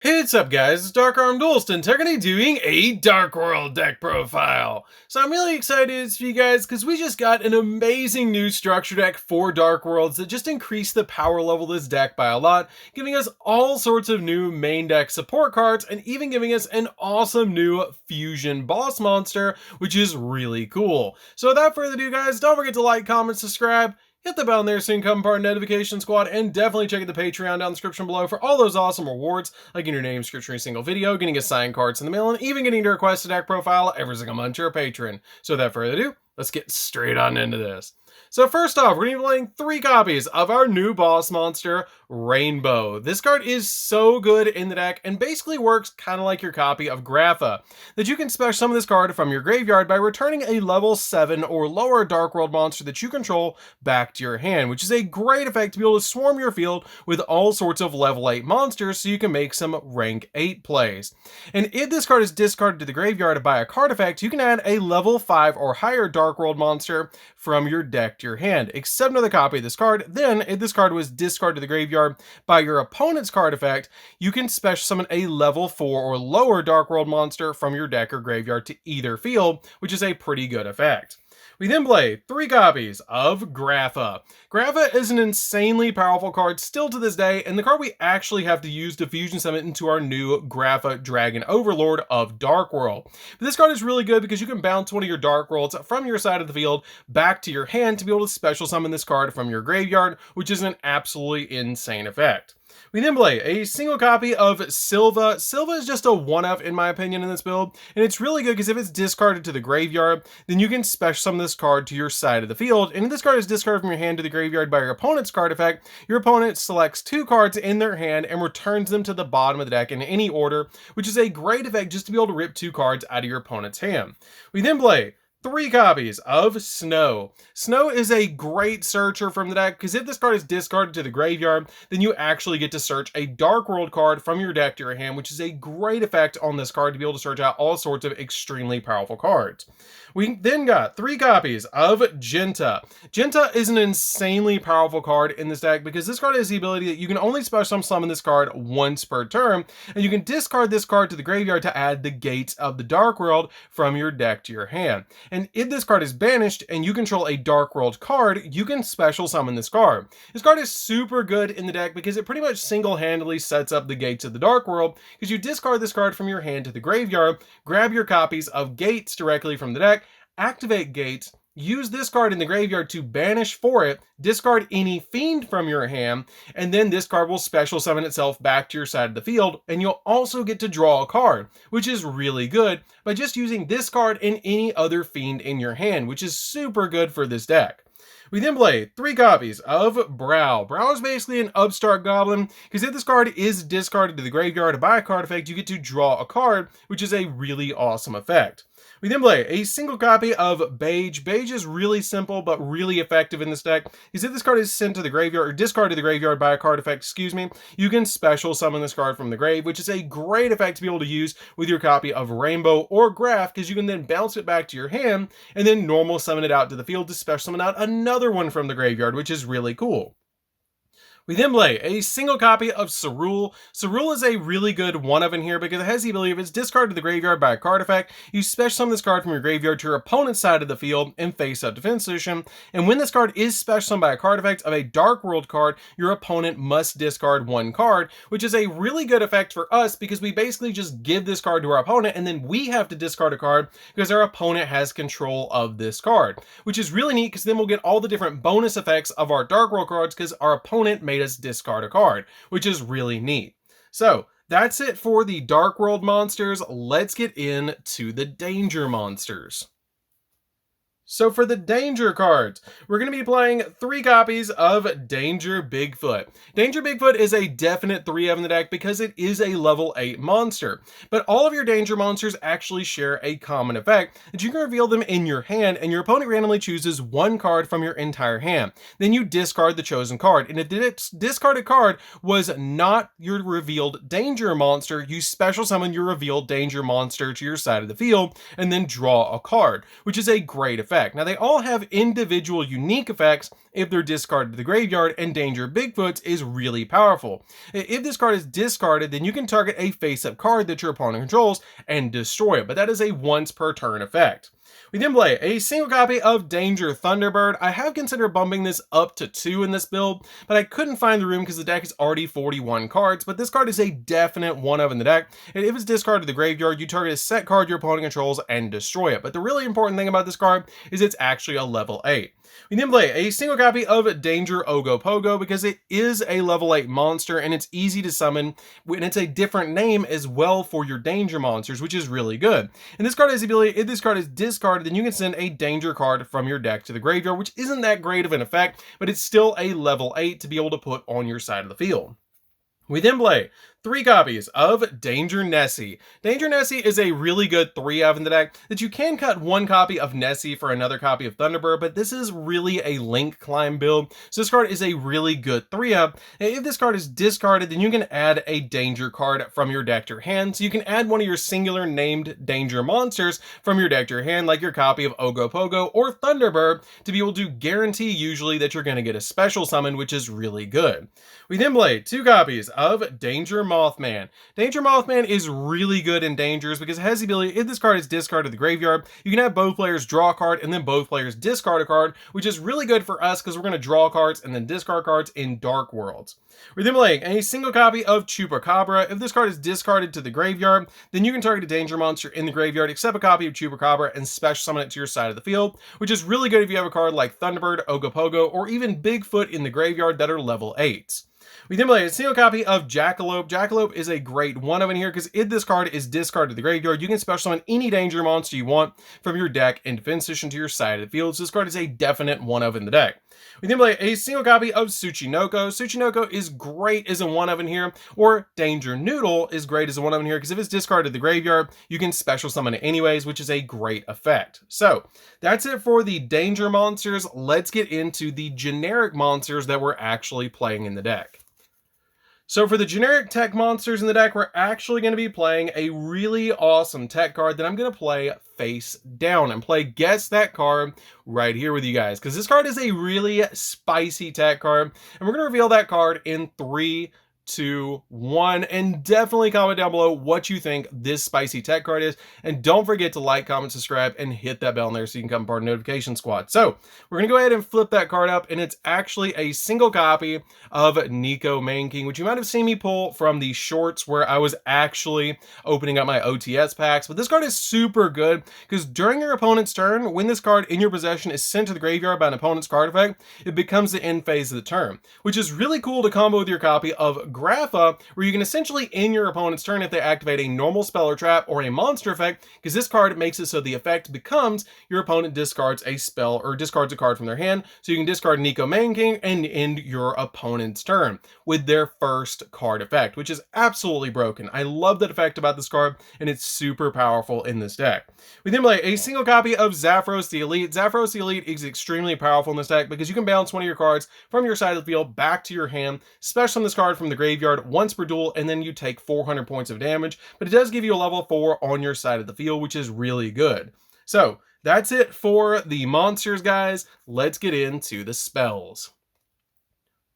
Hey, what's up guys, it's DarkArmedDuelist and today doing a Dark World deck profile. So I'm really excited for you guys because we just got an amazing new structure deck for Dark Worlds that just increased the power level of this deck by a lot, giving us all sorts of new main deck support cards and even giving us an awesome new fusion boss monster, which is really cool. So without further ado guys, don't forget to like, comment, subscribe, hit the bell in there so you can become part of Notification Squad, and definitely check out the Patreon down in the description below for all those awesome rewards, like getting your name scripture in a single video, getting assigned cards in the mail, and even getting to request a deck profile every single month to your patron. So without further ado, let's get straight on into this. So first off, we're going to be playing 3 copies of our new boss monster, Rainbow. This card is so good in the deck and basically works kind of like your copy of Grapha, that you can special summon this card from your graveyard by returning a level 7 or lower Dark World monster that you control back to your hand, which is a great effect to be able to swarm your field with all sorts of level 8 monsters so you can make some rank 8 plays. And if this card is discarded to the graveyard by a card effect, you can add a level 5 or higher Dark World monster from your deck to your hand, except another copy of this card. Then, if this card was discarded to the graveyard by your opponent's card effect, you can special summon a level 4 or lower Dark World monster from your deck or graveyard to either field, which is a pretty good effect. We then play 3 copies of Grapha. Grapha is an insanely powerful card still to this day, and the card we actually have to use to fusion summon into our new Grapha Dragon Overlord of Dark World. But this card is really good because you can bounce one of your Dark Worlds from your side of the field back to your hand to be able to special summon this card from your graveyard, which is an absolutely insane effect. We then play a single copy of Silva. Silva is just a 1-up in my opinion in this build, and it's really good because if it's discarded to the graveyard, then you can special summon this card to your side of the field, and if this card is discarded from your hand to the graveyard by your opponent's card effect, your opponent selects 2 cards in their hand and returns them to the bottom of the deck in any order, which is a great effect just to be able to rip 2 cards out of your opponent's hand. We then play 3 copies of Snow. Snow is a great searcher from the deck because if this card is discarded to the graveyard, then you actually get to search a Dark World card from your deck to your hand, which is a great effect on this card to be able to search out all sorts of extremely powerful cards. We then got 3 copies of Genta. Genta is an insanely powerful card in this deck because this card has the ability that you can only special summon this card once per turn, and you can discard this card to the graveyard to add the Gates of the Dark World from your deck to your hand. And if this card is banished and you control a Dark World card, you can special summon this card. This card is super good in the deck because it pretty much single-handedly sets up the Gates of the Dark World, because you discard this card from your hand to the graveyard, grab your copies of Gates directly from the deck, activate Gates, use this card in the graveyard to banish for it, discard any fiend from your hand, and then this card will special summon itself back to your side of the field, and you'll also get to draw a card, which is really good by just using this card and any other fiend in your hand, which is super good for this deck. We then play 3 copies of Brow. Brow is basically an upstart goblin, because if this card is discarded to the graveyard by a card effect, you get to draw a card, which is a really awesome effect. We then play a single copy of Beige. Beige is really simple but really effective in this deck, because if this card is sent to the graveyard or discarded to the graveyard by a card effect, you can special summon this card from the grave, which is a great effect to be able to use with your copy of Rainbow or Graph, because you can then bounce it back to your hand and then normal summon it out to the field to special summon out another one from the graveyard, which is really cool. We then play a single copy of Cerule. Cerule is a really good 1-up in here because it has the ability, if it's discarded to the graveyard by a card effect, you special summon this card from your graveyard to your opponent's side of the field in face-up defense position, and when this card is special summoned by a card effect of a Dark World card, your opponent must discard 1 card, which is a really good effect for us because we basically just give this card to our opponent and then we have to discard a card because our opponent has control of this card, which is really neat because then we'll get all the different bonus effects of our Dark World cards because our opponent made us discard a card, which is really neat. So that's it for the Dark World monsters. Let's get into the Danger monsters. So for the Danger cards, we're going to be playing 3 copies of Danger Bigfoot. Danger Bigfoot is a definite 3-of in the deck because it is a level 8 monster. But all of your Danger monsters actually share a common effect that you can reveal them in your hand, and your opponent randomly chooses 1 card from your entire hand. Then you discard the chosen card, and if the discarded card was not your revealed Danger monster, you special summon your revealed Danger monster to your side of the field and then draw a card, which is a great effect. effect. Now, they all have individual unique effects if they're discarded to the graveyard, and Danger Bigfoots is really powerful. If this card is discarded, then you can target a face-up card that your opponent controls and destroy it, but that is a once per turn effect. We then play a single copy of Danger Thunderbird. I have considered bumping this up to 2 in this build, but I couldn't find the room because the deck is already 41 cards, but this card is a definite one-of in the deck, and if it's discarded to the graveyard, you target a set card your opponent controls and destroy it. But the really important thing about this card is it's actually a level 8. We then play a single copy of Danger Ogopogo because it is a level 8 monster and it's easy to summon, and it's a different name as well for your Danger monsters, which is really good. And this card has the ability, if this card is discarded, then you can send a Danger card from your deck to the graveyard, which isn't that great of an effect, but it's still a level 8 to be able to put on your side of the field. We then play 3 copies of Danger Nessie. Danger Nessie is a really good 3-of in the deck that you can cut 1 copy of Nessie for another copy of Thunderbird, but this is really a link climb build, so this card is a really good 3-of. If this card is discarded, then you can add a Danger card from your deck to your hand, so you can add one of your singular named Danger monsters from your deck to your hand, like your copy of Ogopogo or Thunderbird, to be able to guarantee usually that you're going to get a special summon, which is really good. We then play 2 copies of Danger Mothman. Danger Mothman is really good in Dangers because it has the ability, if this card is discarded to the graveyard, you can have both players draw a card and then both players discard a card, which is really good for us because we're going to draw cards and then discard cards in Dark Worlds. We're then playing a single copy of Chupacabra. If this card is discarded to the graveyard, then you can target a Danger monster in the graveyard, except a copy of Chupacabra, and special summon it to your side of the field, which is really good if you have a card like Thunderbird, Ogopogo, or even Bigfoot in the graveyard that are level 8s. We then play a single copy of Jackalope. Jackalope is a great 1-of in here because if this card is discarded to the graveyard, you can special summon any Danger monster you want from your deck and defense position to your side of the field, so this card is a definite 1-of in the deck. We then play a single copy of Tsuchinoko. Tsuchinoko is great as a 1-of in here, or Danger Noodle is great as a 1-of in here because if it's discarded to the graveyard, you can special summon it anyways, which is a great effect. So that's it for the Danger monsters. Let's get into the generic monsters that we're actually playing in the deck. So for the generic tech monsters in the deck, we're actually going to be playing a really awesome tech card that I'm going to play face down and play Guess That Card right here with you guys, because this card is a really spicy tech card, and we're going to reveal that card in 3, 2, 1, and definitely comment down below what you think this spicy tech card is, and don't forget to like, comment, subscribe, and hit that bell in there so you can become part of the notification squad. So we're gonna go ahead and flip that card up, and it's actually a single copy of Nico Man King, which you might have seen me pull from the shorts where I was actually opening up my OTS packs. But this card is super good because during your opponent's turn, when this card in your possession is sent to the graveyard by an opponent's card effect, it becomes the end phase of the turn, which is really cool to combo with your copy of Grapha, where you can essentially end your opponent's turn if they activate a normal spell or trap or a monster effect, because this card makes it so the effect becomes your opponent discards a spell or discards a card from their hand, so you can discard Nico Man King and end your opponent's turn with their first card effect, which is absolutely broken. I love that effect about this card, and it's super powerful in this deck. We then play a single copy of Zaphros the Elite. Zaphros the Elite is extremely powerful in this deck because you can bounce one of your cards from your side of the field back to your hand, special this card from the graveyard once per duel, and then you take 400 points of damage, but it does give you a level 4 on your side of the field, which is really good. So that's it for the monsters, guys. Let's get into the spells.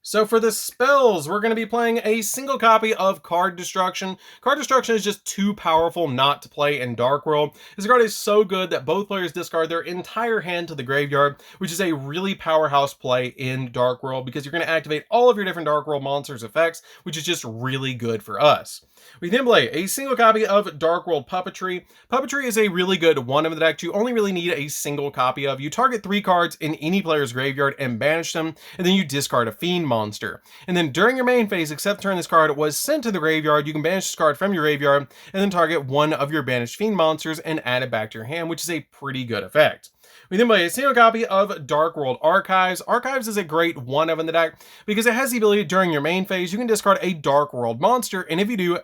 So for the spells, we're going to be playing a single copy of Card Destruction. Card Destruction is just too powerful not to play in Dark World. This card is so good that both players discard their entire hand to the graveyard, which is a really powerhouse play in Dark World because you're going to activate all of your different Dark World monsters' effects, which is just really good for us. We then play a single copy of Dark World Puppetry. Puppetry is a really good 1 of the deck you only really need a single copy of. You target 3 cards in any player's graveyard and banish them, and then you discard a Fiend monster. And then during your main phase, except turn this card was sent to the graveyard, you can banish this card from your graveyard and then target one of your banished Fiend monsters and add it back to your hand, which is a pretty good effect. We then play a single copy of Dark World Archives. Archives is a great 1 of in the deck because it has the ability during your main phase, you can discard a Dark World monster, and if you do,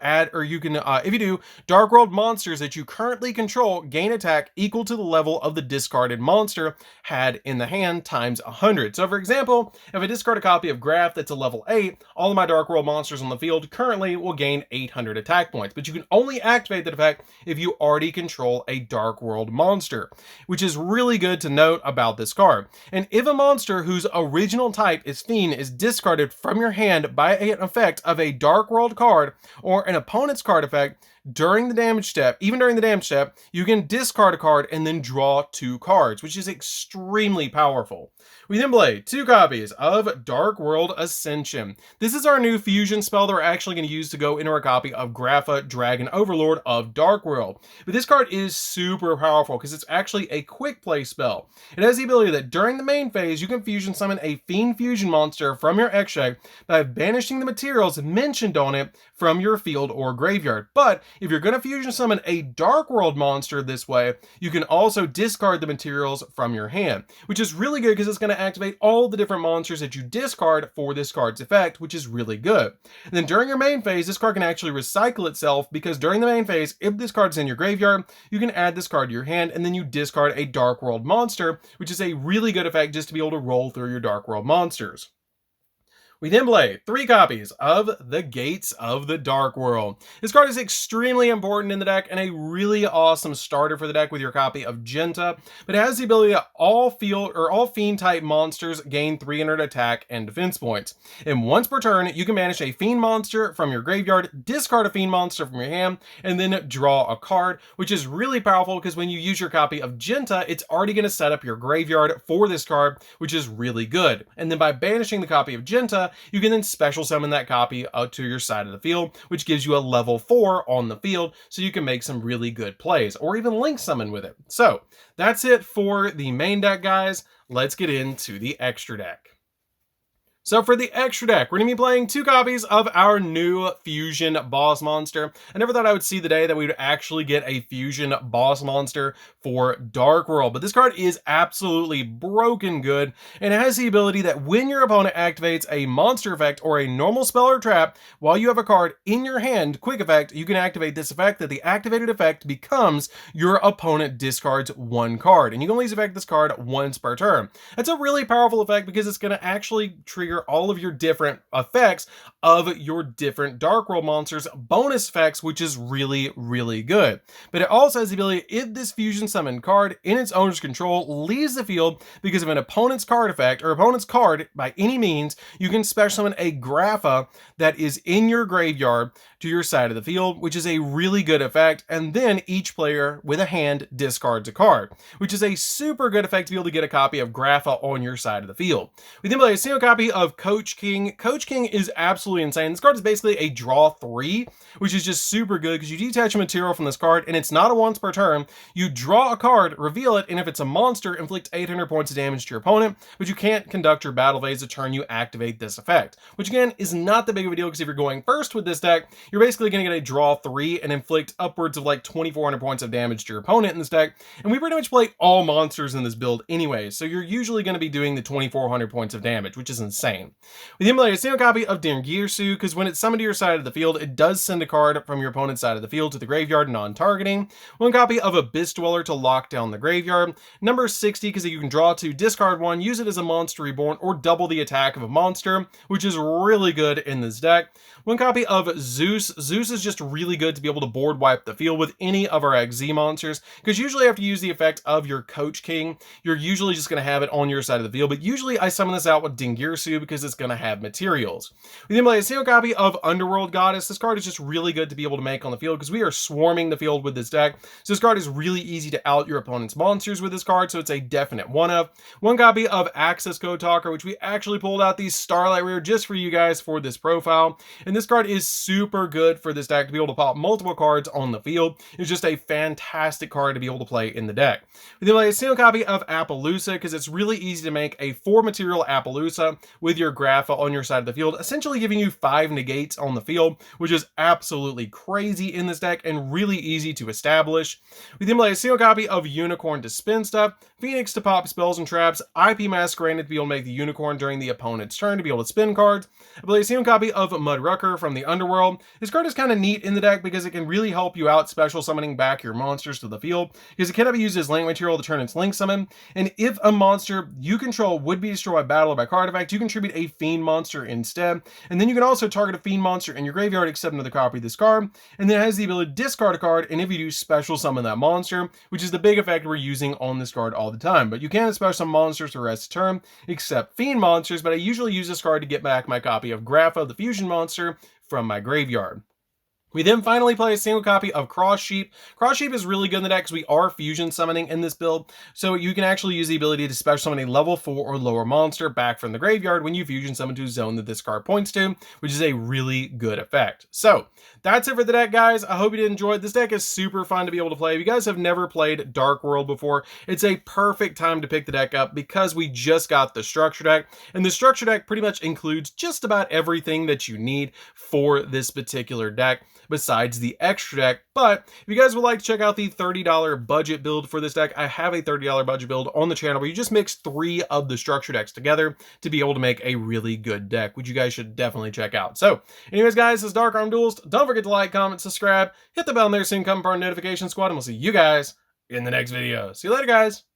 Dark World monsters that you currently control gain attack equal to the level of the discarded monster had in the hand times 100. So for example, if I discard a copy of Graph that's a level 8, all of my Dark World monsters on the field currently will gain 800 attack points, but you can only activate that effect if you already control a Dark World monster, which is really good to note about this card. And if a monster whose original type is Fiend is discarded from your hand by an effect of a Dark World card or an opponent's card effect during the damage step, even during the damage step, you can discard a card and then draw 2 cards, which is extremely powerful. We then play 2 copies of Dark World Ascension. This is our new fusion spell that we're actually going to use to go into our copy of Grapha, Dragon Overlord of Dark World. But this card is super powerful because it's actually a quick play spell. It has the ability that during the main phase, you can fusion summon a Fiend fusion monster from your extract by banishing the materials mentioned on it from your field or graveyard. But if you're going to fusion summon a Dark World monster this way, you can also discard the materials from your hand, which is really good because it's going to activate all the different monsters that you discard for this card's effect, which is really good. And then during your main phase, this card can actually recycle itself because during the main phase, if this card's in your graveyard, you can add this card to your hand and then you discard a Dark World monster, which is a really good effect just to be able to roll through your Dark World monsters. We then play 3 copies of the Gates of the Dark World. This card is extremely important in the deck and a really awesome starter for the deck with your copy of Genta, but it has the ability that all Fiend type monsters gain 300 attack and defense points. And once per turn, you can banish a Fiend monster from your graveyard, discard a Fiend monster from your hand, and then draw a card, which is really powerful because when you use your copy of Genta, it's already going to set up your graveyard for this card, which is really good. And then by banishing the copy of Genta, you can then special summon that copy out to your side of the field, which gives you a level 4 on the field, so you can make some really good plays, or even link summon with it. So that's it for the main deck, guys. Let's get into the extra deck. So for the extra deck, we're going to be playing 2 copies of our new Fusion Boss Monster. I never thought I would see the day that we would actually get a Fusion Boss Monster for Dark World, but this card is absolutely broken good, and it has the ability that when your opponent activates a monster effect or a normal spell or trap, while you have a card in your hand, quick effect, you can activate this effect that the activated effect becomes your opponent discards 1 card, and you can only effect this card once per turn. That's a really powerful effect because it's going to actually trigger all of your different effects of your different Dark World monsters bonus effects, which is really, really good. But it also has the ability, if this fusion summon card in its owner's control leaves the field because of an opponent's card effect or opponent's card by any means, you can special summon a Grapha that is in your graveyard to your side of the field, which is a really good effect. And then each player with a hand discards a card, which is a super good effect to be able to get a copy of Grapha on your side of the field. We then play a single copy of Coach King. Coach King is absolutely insane. This card is basically a draw 3, which is just super good because you detach a material from this card and it's not a once per turn. You draw a card, reveal it, and if it's a monster, inflict 800 points of damage to your opponent, but you can't conduct your battle phase the turn you activate this effect, which again is not that big of a deal because if you're going first with this deck, you're basically going to get a draw 3 and inflict upwards of like 2400 points of damage to your opponent in this deck. And we pretty much play all monsters in this build anyway, so you're usually going to be doing the 2400 points of damage, which is insane. We then play a single copy of Dingirsu because when it's summoned to your side of the field, it does send a card from your opponent's side of the field to the graveyard non-targeting. 1 copy of Abyss Dweller to lock down the graveyard. Number 60 because you can draw 2, discard 1, use it as a monster reborn, or double the attack of a monster, which is really good in this deck. 1 copy of Zeus. Zeus is just really good to be able to board wipe the field with any of our XZ monsters, because usually after you use the effect of your Coach King, you're usually just going to have it on your side of the field, but usually I summon this out with Dingirsu because it's going to have materials. We then play a single copy of Underworld Goddess. This card is just really good to be able to make on the field because we are swarming the field with this deck, so this card is really easy to out your opponent's monsters with this card, so it's a definite one of. 1 copy of Access Code Talker, which we actually pulled out the Starlight Rare just for you guys for this profile, and this card is super good for this deck to be able to pop multiple cards on the field. It's just a fantastic card to be able to play in the deck. We then play a single copy of Appaloosa because it's really easy to make a 4 material Appaloosa with your Grapha on your side of the field, essentially giving you 5 negates on the field, which is absolutely crazy in this deck and really easy to establish. We then play a single copy of Unicorn to spin stuff, Phoenix to pop spells and traps, IP Masquerade to be able to make the Unicorn during the opponent's turn to be able to spin cards. I play a single copy of Mudrucker from the Underworld. This card is kind of neat in the deck because it can really help you out special summoning back your monsters to the field, because it cannot be used as link material to turn its link summon, and if a monster you control would be destroyed by battle or by card effect, you contribute a Fiend monster instead, and then you can also target a Fiend monster in your graveyard except another copy of this card, and then it has the ability to discard a card, and if you do, special summon that monster, which is the big effect we're using on this card all all the time, but you can special some monsters for rest of turn, except Fiend monsters, but I usually use this card to get back my copy of Grapha, the Fusion monster, from my graveyard. We then finally play a single copy of Cross Sheep. Cross Sheep is really good in the deck because we are fusion summoning in this build, so you can actually use the ability to special summon a level 4 or lower monster back from the graveyard when you fusion summon to a zone that this card points to, which is a really good effect. So that's it for the deck, guys. I hope you did enjoy it. This deck is super fun to be able to play. If you guys have never played Dark World before, it's a perfect time to pick the deck up because we just got the structure deck, and the structure deck pretty much includes just about everything that you need for this particular deck, besides the extra deck. But if you guys would like to check out the $30 budget build for this deck, I have a $30 budget build on the channel where you just mix 3 of the structure decks together to be able to make a really good deck, which you guys should definitely check out. So anyways, guys, this is DarkArmedDuelist. Don't forget to like, comment, subscribe, hit the bell in there so you can come for our notification squad, and we'll see you guys in the next video. See you later, guys.